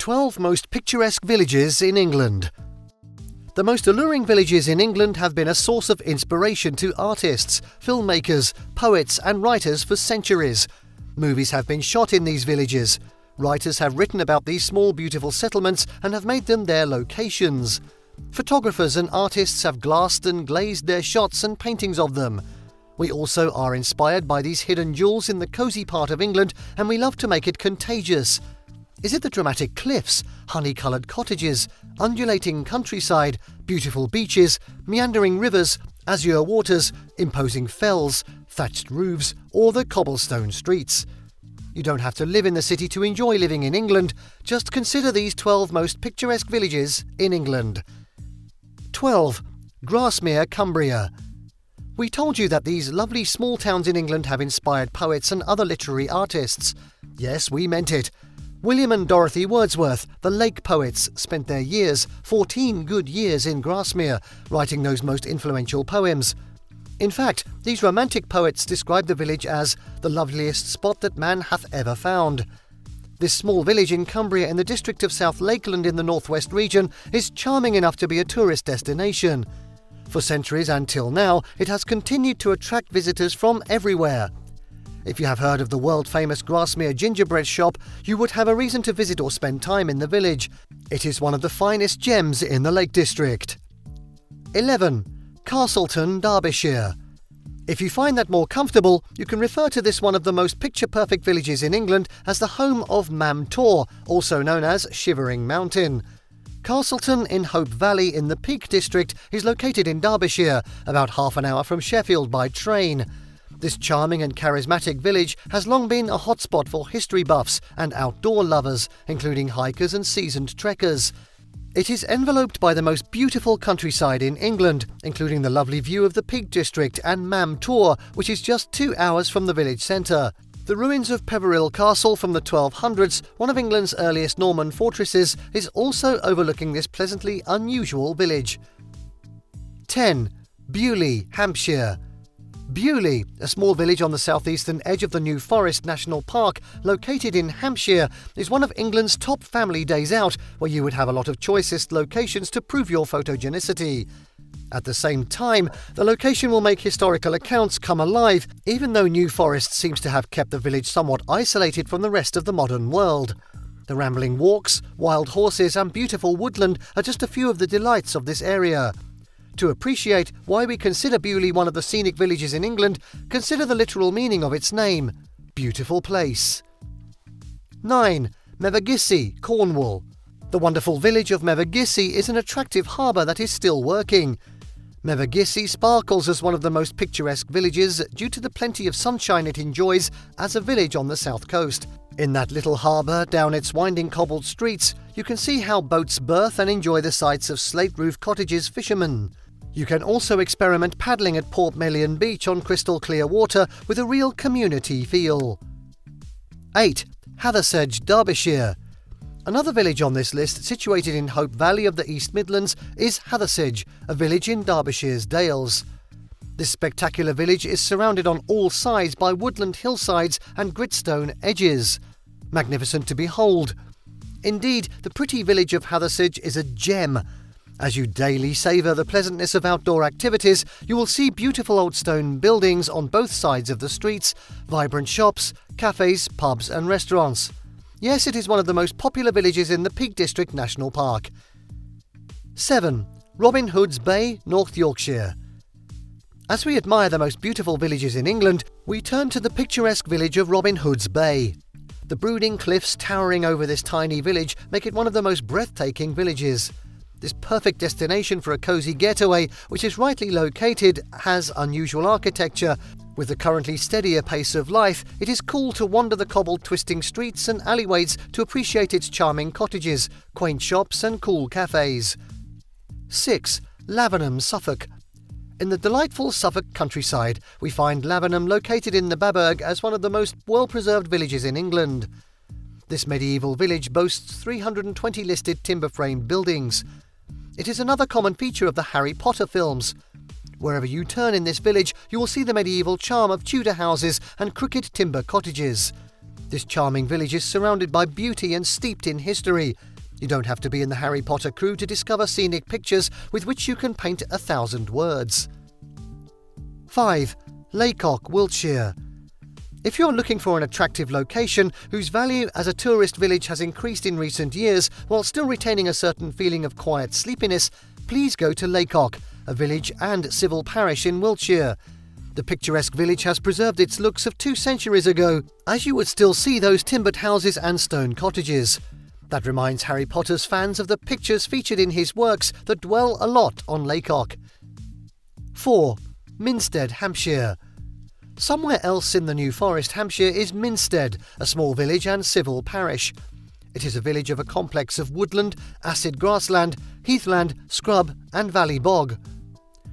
12 most picturesque villages in England. The most alluring villages in England have been a source of inspiration to artists, filmmakers, poets and writers for centuries. Movies have been shot in these villages. Writers have written about these small beautiful settlements and have made them their locations. Photographers and artists have glassed and glazed their shots and paintings of them. We also are inspired by these hidden jewels in the cosy part of England, and we love to make it contagious. Is it the dramatic cliffs, honey-coloured cottages, undulating countryside, beautiful beaches, meandering rivers, azure waters, imposing fells, thatched roofs, or the cobblestone streets? You don't have to live in the city to enjoy living in England. Just consider these 12 most picturesque villages in England. 12. Grasmere, Cumbria. We told you that these lovely small towns in England have inspired poets and other literary artists. Yes, we meant it. William and Dorothy Wordsworth, the Lake poets, spent their years, 14 good years in Grasmere, writing those most influential poems. In fact, these romantic poets describe the village as the loveliest spot that man hath ever found. This small village in Cumbria in the district of South Lakeland in the northwest region is charming enough to be a tourist destination. For centuries and till now, it has continued to attract visitors from everywhere. If you have heard of the world-famous Grasmere gingerbread shop, you would have a reason to visit or spend time in the village. It is one of the finest gems in the Lake District. 11. Castleton, Derbyshire. If you find that more comfortable, you can refer to this one of the most picture-perfect villages in England as the home of Mam Tor, also known as Shivering Mountain. Castleton in Hope Valley in the Peak District is located in Derbyshire, about half an hour from Sheffield by train. This charming and charismatic village has long been a hotspot for history buffs and outdoor lovers, including hikers and seasoned trekkers. It is enveloped by the most beautiful countryside in England, including the lovely view of the Peak District and Mam Tor, which is just 2 hours from the village centre. The ruins of Peveril Castle from the 1200s, one of England's earliest Norman fortresses, is also overlooking this pleasantly unusual village. 10. Beaulieu, Hampshire. Beaulieu, a small village on the southeastern edge of the New Forest National Park, located in Hampshire, is one of England's top family days out, where you would have a lot of choicest locations to prove your photogenicity. At the same time, the location will make historical accounts come alive, even though New Forest seems to have kept the village somewhat isolated from the rest of the modern world. The rambling walks, wild horses and beautiful woodland are just a few of the delights of this area. To appreciate why we consider Beaulieu one of the scenic villages in England, consider the literal meaning of its name: beautiful place. 9. Mevagissey, Cornwall. The wonderful village of Mevagissey is an attractive harbour that is still working. Mevagissey sparkles as one of the most picturesque villages due to the plenty of sunshine it enjoys as a village on the south coast. In that little harbour, down its winding cobbled streets, you can see how boats berth and enjoy the sights of slate-roof cottages fishermen. You can also experiment paddling at Portmeilion Beach on crystal clear water with a real community feel. 8. Hathersage, Derbyshire. Another village on this list, situated in Hope Valley of the East Midlands, is Hathersage, a village in Derbyshire's Dales. This spectacular village is surrounded on all sides by woodland hillsides and gritstone edges. Magnificent to behold. Indeed, the pretty village of Hathersage is a gem. As you daily savour the pleasantness of outdoor activities, you will see beautiful old stone buildings on both sides of the streets, vibrant shops, cafes, pubs and restaurants. Yes, it is one of the most popular villages in the Peak District National Park. 7. Robin Hood's Bay, North Yorkshire. As we admire the most beautiful villages in England, we turn to the picturesque village of Robin Hood's Bay. The brooding cliffs towering over this tiny village make it one of the most breathtaking villages. This perfect destination for a cosy getaway, which is rightly located, has unusual architecture. With the currently steadier pace of life, it is cool to wander the cobbled twisting streets and alleyways to appreciate its charming cottages, quaint shops and cool cafes. 6. Lavenham, Suffolk. In the delightful Suffolk countryside, we find Lavenham located in the Baberg as one of the most well-preserved villages in England. This medieval village boasts 320 listed timber-framed buildings. It is another common feature of the Harry Potter films. Wherever you turn in this village, you will see the medieval charm of Tudor houses and crooked timber cottages. This charming village is surrounded by beauty and steeped in history. You don't have to be in the Harry Potter crew to discover scenic pictures with which you can paint 1,000 words. 5. Lacock, Wiltshire. If you're looking for an attractive location whose value as a tourist village has increased in recent years while still retaining a certain feeling of quiet sleepiness, please go to Lacock, a village and civil parish in Wiltshire. The picturesque village has preserved its looks of 2 centuries ago, as you would still see those timbered houses and stone cottages. That reminds Harry Potter's fans of the pictures featured in his works that dwell a lot on Lacock. 4. Minstead, Hampshire. Somewhere else in the New Forest, Hampshire, is Minstead, a small village and civil parish. It is a village of a complex of woodland, acid grassland, heathland, scrub and valley bog.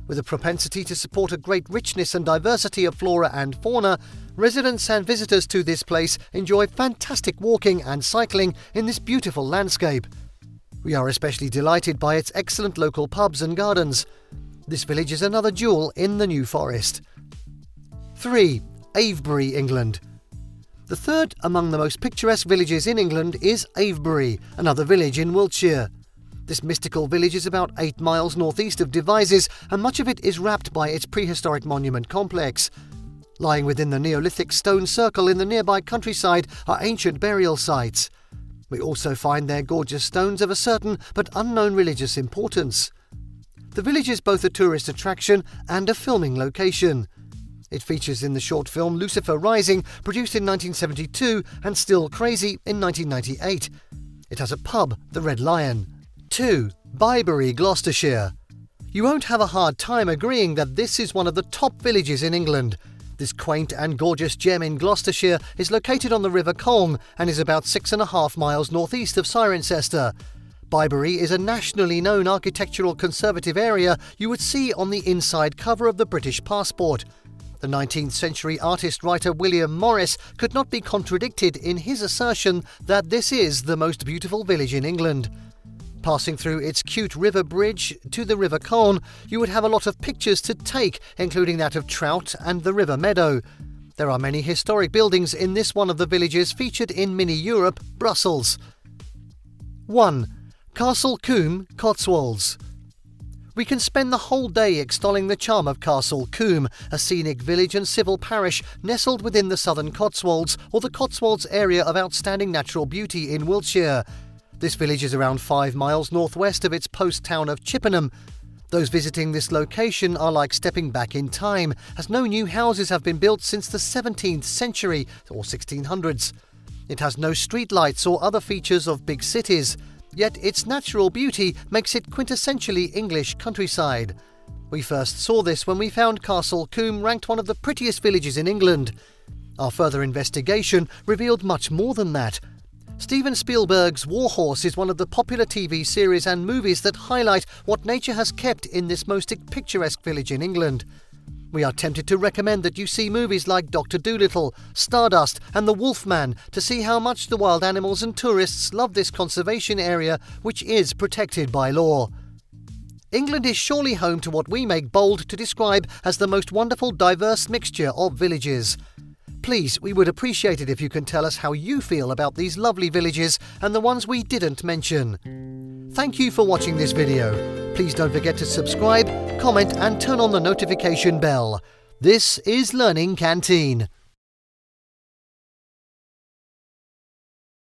With a propensity to support a great richness and diversity of flora and fauna, residents and visitors to this place enjoy fantastic walking and cycling in this beautiful landscape. We are especially delighted by its excellent local pubs and gardens. This village is another jewel in the New Forest. 3. Avebury, England. The third among the most picturesque villages in England is Avebury, another village in Wiltshire. This mystical village is about 8 miles northeast of Devizes, and much of it is wrapped by its prehistoric monument complex. Lying within the Neolithic stone circle in the nearby countryside are ancient burial sites. We also find there gorgeous stones of a certain but unknown religious importance. The village is both a tourist attraction and a filming location. It features in the short film Lucifer Rising, produced in 1972, and Still Crazy in 1998. It has a pub, the Red Lion. 2. Bibury, Gloucestershire. You won't have a hard time agreeing that this is one of the top villages in England. This quaint and gorgeous gem in Gloucestershire is located on the River Combe and is about 6.5 miles northeast of Cirencester. Bibury is a nationally known architectural conservative area you would see on the inside cover of the British passport. The 19th century artist-writer William Morris could not be contradicted in his assertion that this is the most beautiful village in England. Passing through its cute river bridge to the River Colne, you would have a lot of pictures to take, including that of trout and the river meadow. There are many historic buildings in this one of the villages featured in Mini Europe, Brussels. 1. Castleton, Cotswolds. We can spend the whole day extolling the charm of Castleton, a scenic village and civil parish nestled within the southern Cotswolds, or the Cotswolds area of outstanding natural beauty in Wiltshire. This village is around 5 miles northwest of its post town of Chippenham. Those visiting this location are like stepping back in time, as no new houses have been built since the 17th century or 1600s. It has no streetlights or other features of big cities. Yet its natural beauty makes it quintessentially English countryside. We first saw this when we found Castleton ranked one of the prettiest villages in England. Our further investigation revealed much more than that. Steven Spielberg's War Horse is one of the popular TV series and movies that highlight what nature has kept in this most picturesque village in England. We are tempted to recommend that you see movies like Dr. Dolittle, Stardust and The Wolfman to see how much the wild animals and tourists love this conservation area, which is protected by law. England is surely home to what we make bold to describe as the most wonderful diverse mixture of villages. Please, we would appreciate it if you can tell us how you feel about these lovely villages and the ones we didn't mention. Thank you for watching this video. Please don't forget to subscribe, comment and turn on the notification bell. This is Learning Canteen.